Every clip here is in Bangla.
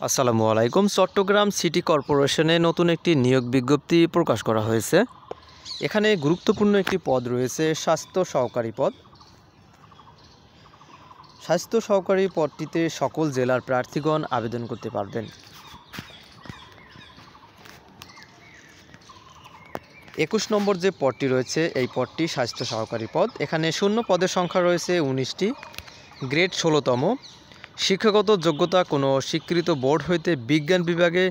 আসসালামু আলাইকুম। চট্টগ্রাম সিটি কর্পোরেশনে নতুন একটি নিয়োগ বিজ্ঞপ্তি প্রকাশ করা হয়েছে। এখানে গুরুত্বপূর্ণ একটি পদ রয়েছে, স্বাস্থ্য সহকারী পদ। স্বাস্থ্য সহকারী পদটিতে সকল জেলার প্রার্থীগণ আবেদন করতে পারবেন। 21 নম্বর যে পদটি রয়েছে এই পদটি স্বাস্থ্য সহকারী পদ। এখানে শূন্য পদের সংখ্যা রয়েছে 19টি, গ্রেড 16তম। শিক্ষাগত যোগ্যতা কোনো স্বীকৃত বোর্ড হইতে বিজ্ঞান বিভাগে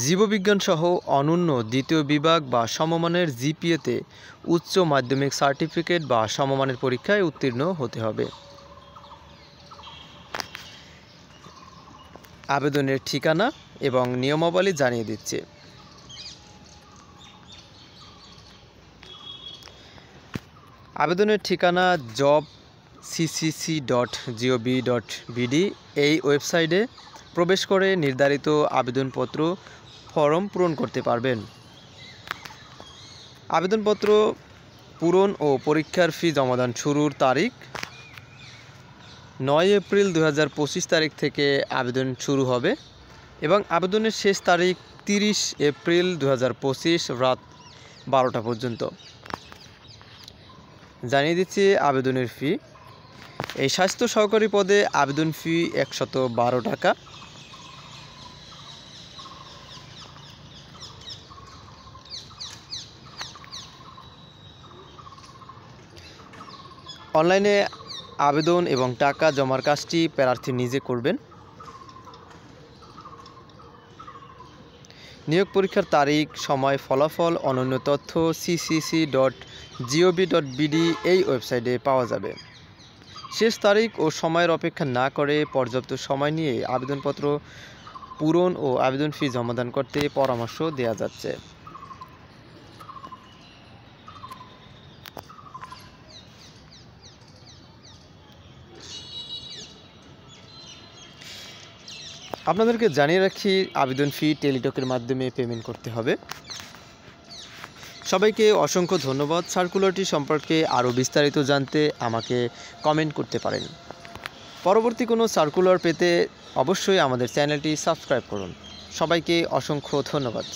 জীববিজ্ঞান সহ অনন্য দ্বিতীয় বিভাগ বা সমমানের জিপিএতে উচ্চ মাধ্যমিক সার্টিফিকেট বা সমমানের পরীক্ষায় উত্তীর্ণ হতে হবে। আবেদনের ঠিকানা এবং নিয়মাবলী জানিয়ে দিচ্ছে। আবেদনের ঠিকানা job.ccc.gov.bd এই ওয়েবসাইটে প্রবেশ করে নির্ধারিত আবেদনপত্র ফর্ম পূরণ করতে পারবেন। আবেদনপত্র পূরণ ও পরীক্ষার ফি জমাদান শুরুর তারিখ 9 এপ্রিল 2025 তারিখ থেকে আবেদন শুরু হবে এবং আবেদনের শেষ তারিখ 30 এপ্রিল 2025 রাত 12টা পর্যন্ত। জানিয়ে দিচ্ছি আবেদনের ফি। এই স্বাস্থ্য সহকারী পদে আবেদন ফি 112 টাকা। অনলাইনে আবেদন এবং টাকা জমার কাজটি প্রার্থী নিজে করবেন। নিয়োগ পরীক্ষার তারিখ, সময়, ফলাফল, অনন্য তথ্য ccc.gov.bd এই ওয়েবসাইটে পাওয়া যাবে। শেষ তারিখ ও সময়ের অপেক্ষা না করে পর্যাপ্ত সময় নিয়ে আবেদনপত্র পূরণ ও আবেদন ফি জমাদান করতে পরামর্শ দেওয়া যাচ্ছে। আপনাদেরকে জানিয়ে রাখি, আবেদন ফি টেলিটকের মাধ্যমে পেমেন্ট করতে হবে। সবাইকে অসংখ্য ধন্যবাদ। সার্কুলারটি সম্পর্কে আরও বিস্তারিত জানতে আমাকে কমেন্ট করতে পারেন। পরবর্তী কোনো সার্কুলার পেতে অবশ্যই আমাদের চ্যানেলটি সাবস্ক্রাইব করুন। সবাইকে অসংখ্য ধন্যবাদ।